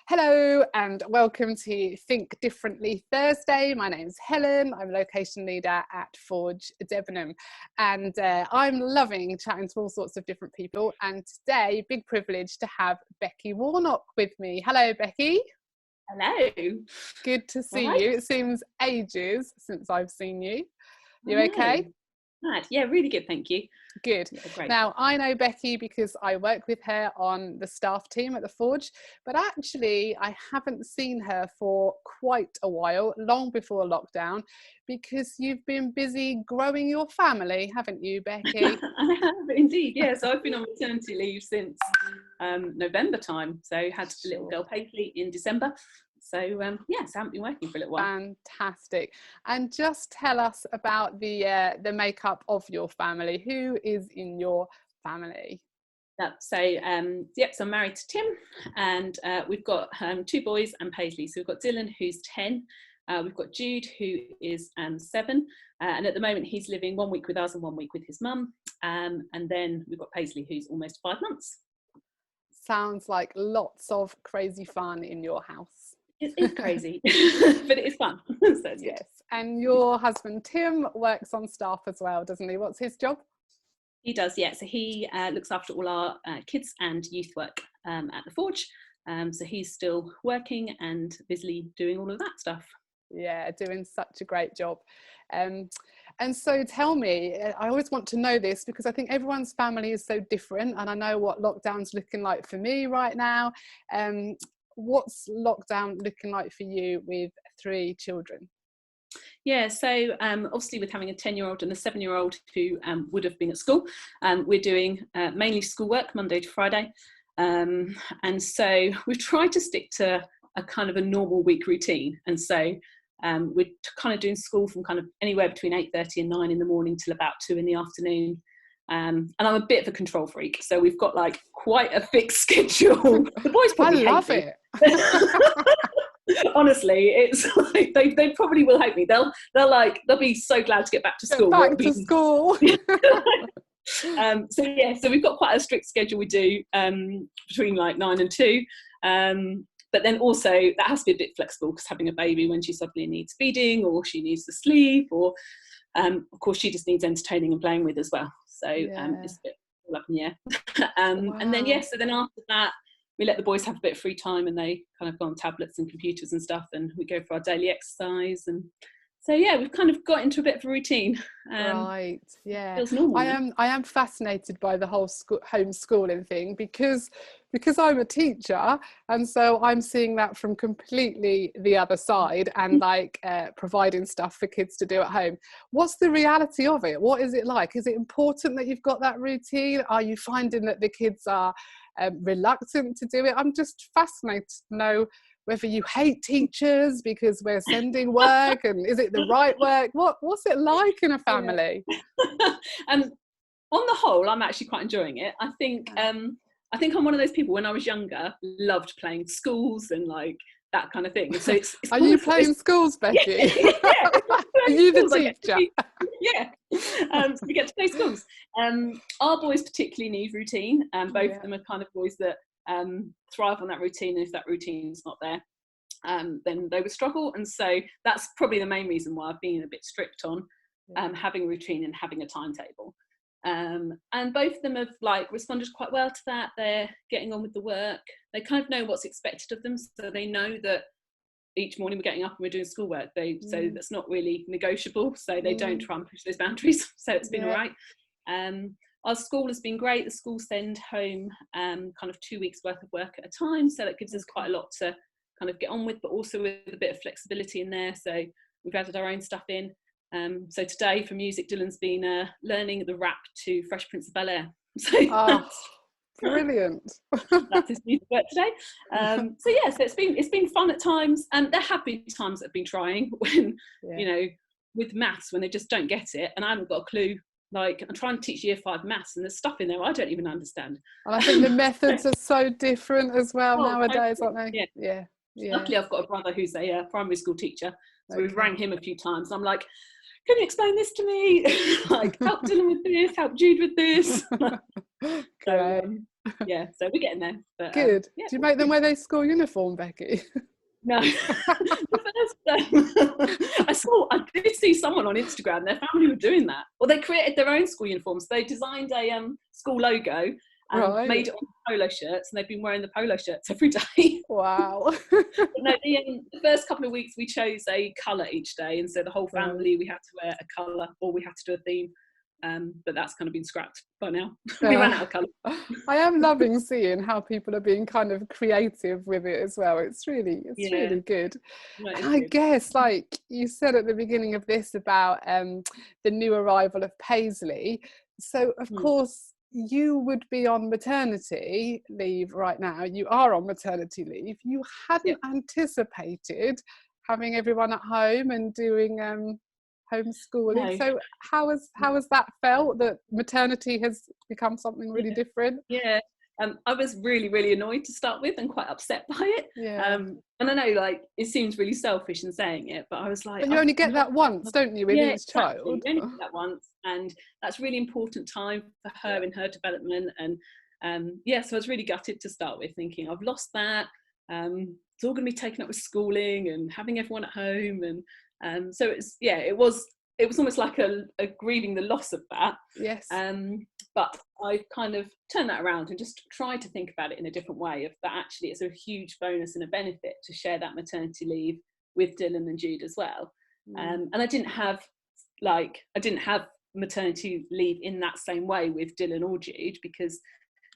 Hello and welcome to Think Differently Thursday. My name's Helen. I'm location leader at Forge Debenham, and I'm loving chatting to all sorts of different people. And today, big privilege to have Becky Warnock with me. Hello, Becky. Hello. Good to see you. It seems ages since I've seen you. You okay? Right. Yeah, really good, thank you. Good. Yeah, great. Now, I know Becky because I work with her on the staff team at the Forge, but actually I haven't seen her for quite a while, long before lockdown, because you've been busy growing your family, haven't you, Becky? I have indeed, yeah. So I've been on maternity leave since November time. So had the little girl Paisley in December. So yes, I haven't been working for a little while. Fantastic. And just tell us about the makeup of your family. Who is in your family? So I'm married to Tim, and we've got 2 boys and Paisley. So we've got Dylan, who's 10. We've got Jude, who is 7, and at the moment he's living 1 week with us and 1 week with his mum. And then we've got Paisley, who's almost 5 months. Sounds like lots of crazy fun in your house. It is crazy, but it is fun. So yes. Good. And your husband Tim works on staff as well, doesn't he? What's his job? He does, yeah. So he looks after all our kids and youth work at the Forge. So he's still working and busily doing all of that stuff. Yeah, doing such a great job. And so tell me, I always want to know this because I think everyone's family is so different, and I know what lockdown's looking like for me right now. What's lockdown looking like for you with 3 children? Yeah, so obviously with having a 10-year-old and a 7-year-old who would have been at school, we're doing mainly schoolwork Monday to Friday. And so we've tried to stick to a kind of a normal week routine. And so we're kind of doing school from kind of anywhere between 8:30 and 9 in the morning till about 2 in the afternoon. And I'm a bit of a control freak, so we've got like quite a fixed schedule. The boys probably I love hate it. Honestly, it's like they probably will hate me. They'll be so glad to get back to school. School. So we've got quite a strict schedule we do between like 9 and 2. But then also that has to be a bit flexible because having a baby when she suddenly needs feeding or she needs to sleep or of course she just needs entertaining and playing with as well. So it's a bit all up in the air. Wow. And then so then after that we let the boys have a bit of free time and they kind of go on tablets and computers and stuff, and we go for our daily exercise. And so yeah, we've kind of got into a bit of a routine. Right, yeah. Feels normal. I am fascinated by the whole homeschooling thing because I'm a teacher, and so I'm seeing that from completely the other side, and like providing stuff for kids to do at home. What's the reality of it? What is it like? Is it important that you've got that routine? Are you finding that the kids are reluctant to do it? I'm just fascinated to know whether you hate teachers because we're sending work, and is it the right work? What's it like in a family? On the whole, I'm actually quite enjoying it. I think I'm one of those people when I was younger loved playing schools and like that kind of thing. So it's are you playing schools, Becky? Yeah. Are you the teacher? Yeah. So we get to play schools. Our boys particularly need routine. Both of them are kind of boys that thrive on that routine, and if that routine's not there, then they would struggle. And so that's probably the main reason why I've been a bit strict on having a routine and having a timetable. And both of them have like responded quite well to that. They're getting on with the work. They kind of know what's expected of them, so they know that each morning we're getting up and we're doing schoolwork. So that's not really negotiable, so they don't try and push those boundaries. So it's been all right. Our school has been great. The school send home kind of 2 weeks worth of work at a time, so that gives us quite a lot to kind of get on with, but also with a bit of flexibility in there. So we've added our own stuff in. So today for music, Dylan's been learning the rap to Fresh Prince of Bel-Air. So brilliant. That's his music work today. So it's been fun at times, and there have been times that have been trying when you know, with maths, when they just don't get it, and I haven't got a clue. Like I'm trying to teach year 5 maths and there's stuff in there I don't even understand. And I think the methods are so different as well nowadays, aren't they? Yeah. Luckily I've got a brother who's a primary school teacher, so we've rang him a few times. I'm like, can you explain this to me? Like, help Dylan with this, help Jude with this. So yeah, so we're getting there. But, good. yeah, Do you make them wear their school uniform, Becky? no. I did see someone on Instagram, their family were doing that. Well, they created their own school uniforms. They designed a school logo and made it on polo shirts, and they've been wearing the polo shirts every day. Wow. But no, the first couple of weeks we chose a colour each day, and so the whole family, we had to wear a colour, or we had to do a theme. But that's kind of been scrapped by now. We ran out of colour. I am loving seeing how people are being kind of creative with it as well. It's really good. No, And I guess, like you said at the beginning of this about the new arrival of Paisley, so of course you would be on maternity leave right now. You are on maternity leave. You hadn't anticipated having everyone at home and doing homeschooling. No. So how has that felt, that maternity has become something really different? I was really annoyed to start with and quite upset by it. And I know, like, it seems really selfish in saying it, but I was like, but you only get that once, don't you, with each child? You only get that once, and that's really important time for her in her development. And so I was really gutted to start with, thinking I've lost that. It's all going to be taken up with schooling and having everyone at home, and so it was almost like a grieving the loss of that. Yes. But I kind of turned that around and just tried to think about it in a different way, of that actually it's a huge bonus and a benefit to share that maternity leave with Dylan and Jude as well. And I didn't have maternity leave in that same way with Dylan or Jude, because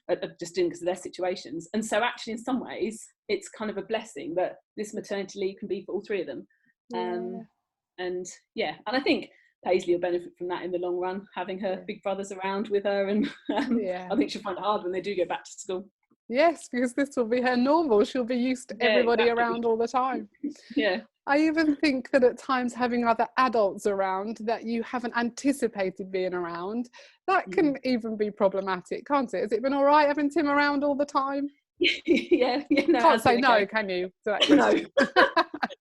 I just didn't, because of their situations. And so actually in some ways it's kind of a blessing that this maternity leave can be for all three of them. And I think Paisley will benefit from that in the long run, having her big brothers around with her, and I think she'll find it hard when they do go back to school. Yes, because this will be her normal. She'll be used to everybody around all the time. I even think that at times having other adults around that you haven't anticipated being around, that can even be problematic, can't it? Has it been all right having Tim around all the time? No, can't say no, can you? No.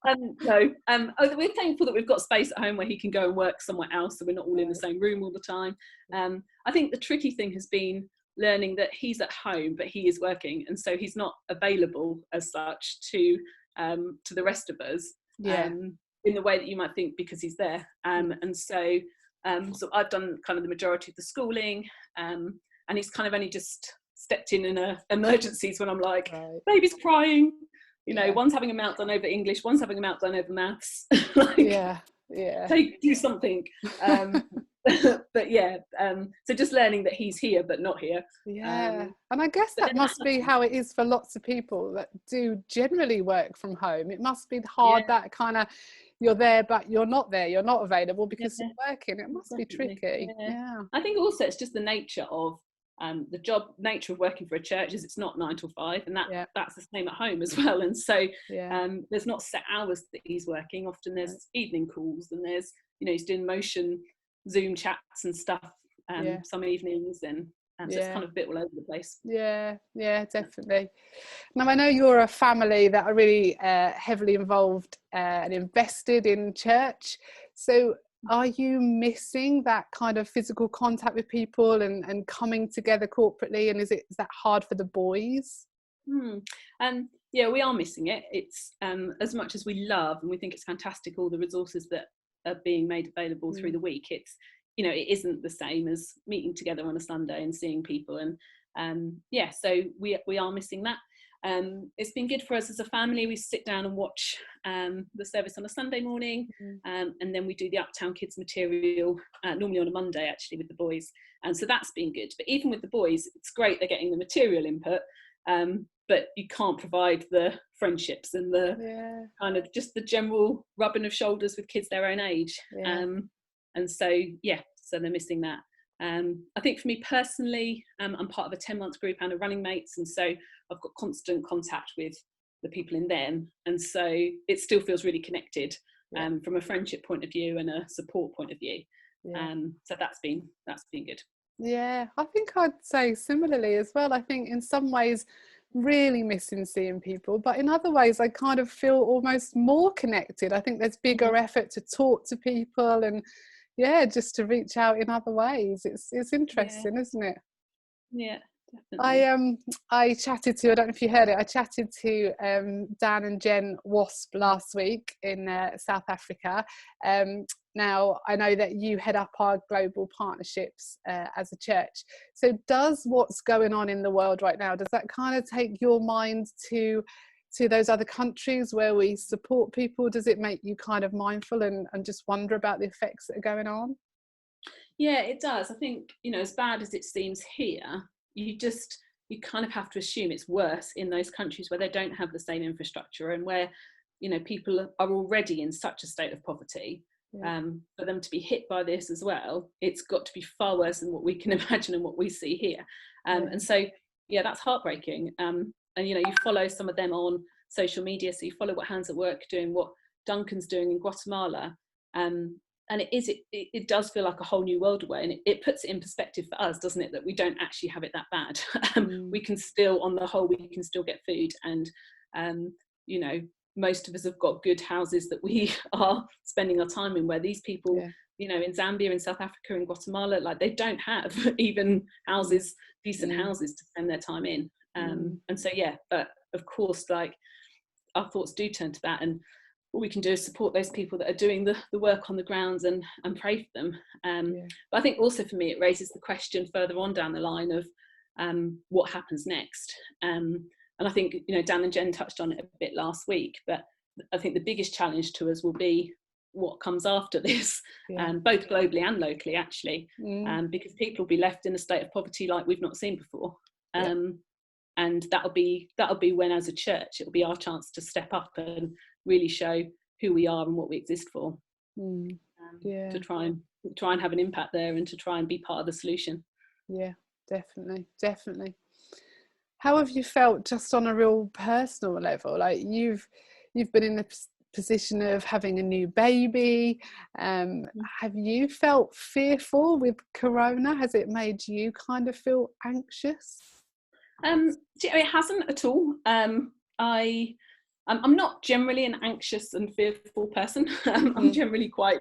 We're thankful that we've got space at home where he can go and work somewhere else, so we're not all in the same room all the time. I think the tricky thing has been learning that he's at home but he is working, and so he's not available as such to the rest of us in the way that you might think, because he's there. And so I've done kind of the majority of the schooling, and he's kind of only just stepped in emergencies when I'm like, baby's crying, one's having a meltdown over English, one's having a meltdown over maths. Do something. But so just learning that he's here but not here. And I guess that must be how it is for lots of people that do generally work from home. It must be hard, that kind of, you're there but you're not there, you're not available because you're working. It must be tricky. I think also it's just the nature of nature of working for a church is it's not 9 till 5, and that's the same at home as well. And so there's not set hours that he's working. Often there's evening calls, and there's he's doing motion Zoom chats and stuff some evenings, and so it's kind of a bit all over the place. Definitely. Now I know you're a family that are really heavily involved and invested in church, so are you missing that kind of physical contact with people and coming together corporately, and is that hard for the boys? We are missing it. It's as much as we love and we think it's fantastic, all the resources that are being made available through the week, it's it isn't the same as meeting together on a Sunday and seeing people, and so we are missing that. It's been good for us as a family. We sit down and watch the service on a Sunday morning, and then we do the Uptown Kids material normally on a Monday actually with the boys, and so that's been good. But even with the boys, it's great they're getting the material input, but you can't provide the friendships and the kind of just the general rubbing of shoulders with kids their own age, and so they're missing that. I think for me personally, I'm part of a 10-month group and a running mates, and so I've got constant contact with the people in them, and so it still feels really connected from a friendship point of view and a support point of view. So that's been good. I think I'd say similarly as well. I think in some ways really missing seeing people, but in other ways I kind of feel almost more connected. I think there's bigger effort to talk to people, and yeah, just to reach out in other ways. It's interesting, isn't it? Yeah, definitely. I chatted to, I don't know if you heard it, I chatted to Dan and Jen Wasp last week in South Africa. Now I know that you head up our global partnerships as a church. So does what's going on in the world right now, does that kind of take your mind to those other countries where we support people? Does it make you kind of mindful and just wonder about the effects that are going on? Yeah, it does. I think, as bad as it seems here, you kind of have to assume it's worse in those countries where they don't have the same infrastructure, and where, people are already in such a state of poverty. Yeah. For them to be hit by this as well, it's got to be far worse than what we can imagine and what we see here. And so, yeah, that's heartbreaking. And, you follow some of them on social media. So you follow what Hands at Work are doing, what Duncan's doing in Guatemala. And it does feel like a whole new world away, and it puts it in perspective for us, doesn't it, that we don't actually have it that bad. We can still, on the whole, we can still get food, and most of us have got good houses that we are spending our time in, where these people, in Zambia, in South Africa, in Guatemala, like, they don't have even houses, decent houses to spend their time in. And so, yeah, but of course, like, our thoughts do turn to that, and what we can do is support those people that are doing the work on the grounds, and pray for them. But I think also for me, it raises the question further on down the line of what happens next. And I think, Dan and Jen touched on it a bit last week, but I think the biggest challenge to us will be what comes after this, both globally and locally, actually, because people will be left in a state of poverty like we've not seen before. And that'll be when, as a church, it'll be our chance to step up and really show who we are and what we exist for, to try and have an impact there, and to try and be part of the solution. Yeah, definitely. How have you felt, just on a real personal level? Like, you've been in the position of having a new baby. Have you felt fearful with Corona? Has it made you kind of feel anxious? It hasn't at all. I'm not generally an anxious and fearful person. I'm generally quite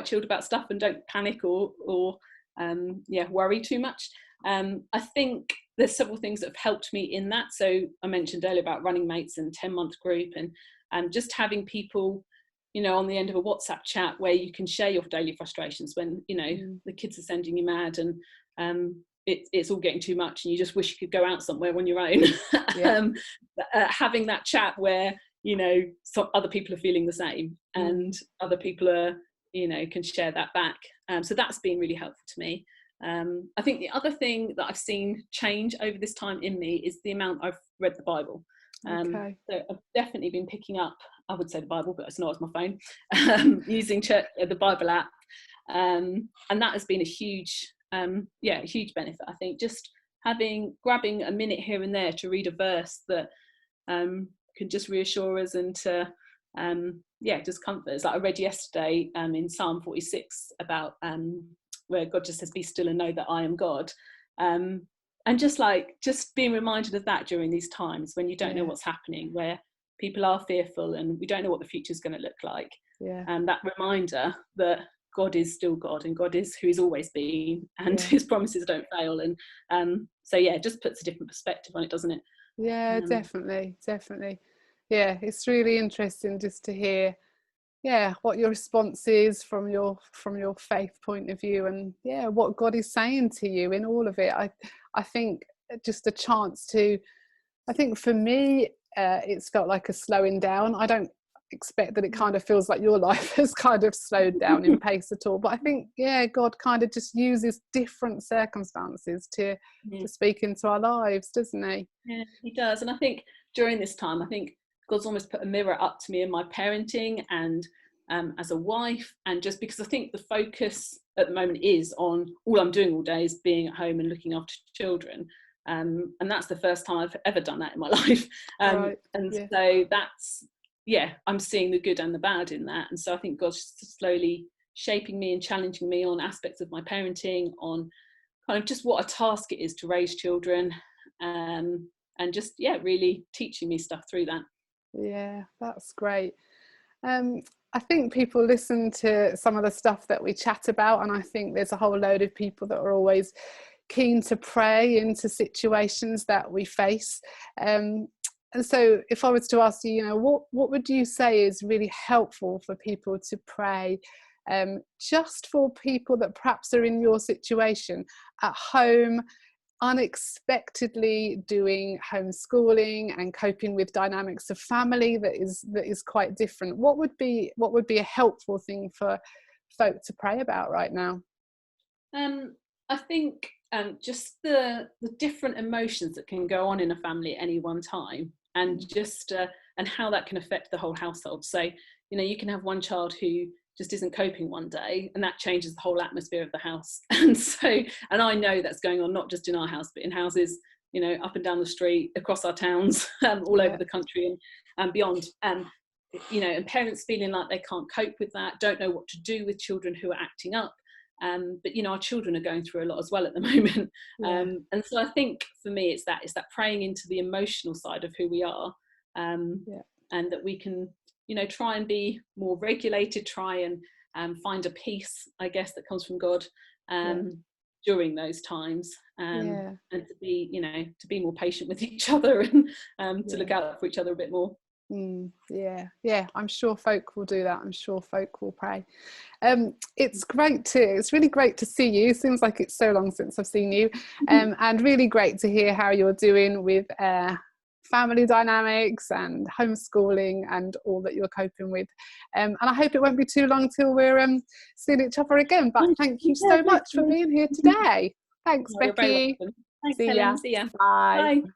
chilled about stuff, and don't panic or worry too much. I think there's several things that have helped me in that. So I mentioned earlier about running mates and 10-month group, and just having people, on the end of a WhatsApp chat where you can share your daily frustrations when, the kids are sending you mad, and it's all getting too much, and you just wish you could go out somewhere on your own. Having that chat where, some other people are feeling the same, and other people are, can share that back. So that's been really helpful to me. I think the other thing that I've seen change over this time in me is the amount I've read the Bible. So I've definitely been picking up, I would say, the Bible, but it's not as my phone, using the Bible app. And that has been a huge benefit. I think just grabbing a minute here and there to read a verse that can just reassure us, and to just comfort us. Like I read yesterday in Psalm 46 about where God just says, "Be still and know that I am God." And just being reminded of that during these times when you don't know what's happening, where people are fearful and we don't know what the future is going to look like. And that reminder that God is still God, and God is who He's always been, and His promises don't fail. And so it just puts a different perspective on it, doesn't it? Definitely. Yeah, it's really interesting just to hear what your response is from your faith point of view, and what God is saying to you in all of it. I think just a chance to, I think for me it's felt like a slowing down. I don't expect that it kind of feels like your life has kind of slowed down in pace at all, but I think God kind of just uses different circumstances to speak into our lives, doesn't He? Yeah, He does. And I think during this time, I think God's almost put a mirror up to me in my parenting, and as a wife, and just because I think the focus at the moment is on all I'm doing all day is being at home and looking after children, and that's the first time I've ever done that in my life. So that's I'm seeing the good and the bad in that. And so I think God's slowly shaping me and challenging me on aspects of my parenting, on kind of just what a task it is to raise children, and just really teaching me stuff through that. Yeah, that's great. I think people listen to some of the stuff that we chat about, and I think there's a whole load of people that are always keen to pray into situations that we face. And so if I was to ask you, you know, what would you say is really helpful for people to pray, just for people that perhaps are in your situation at home, unexpectedly doing homeschooling and coping with dynamics of family that is quite different? What would be a helpful thing for folk to pray about right now? I think just the different emotions that can go on in a family at any one time, and just and how that can affect the whole household. So, you know, you can have one child who just isn't coping one day, and that changes the whole atmosphere of the house. And so, and I know that's going on not just in our house, but in houses, you know, up and down the street, across our towns, all over the country and beyond. You know, and parents feeling like they can't cope with that, don't know what to do with children who are acting up. But you know, our children are going through a lot as well at the moment. And so I think for me it's that praying into the emotional side of who we are, and that we can, you know, try and be more regulated, try and find a peace, I guess, that comes from God during those times, and to be, you know, to be more patient with each other, and to look out for each other a bit more. Yeah, I'm sure folk will do that. I'm sure folk will pray. It's really great to see you. Seems like it's so long since I've seen you, and really great to hear how you're doing with family dynamics and homeschooling and all that you're coping with. And I hope it won't be too long till we're seeing each other again. But thank you so much for being here today. Thanks, Becky. Thanks, See Helen. ya. See ya. Bye. Bye.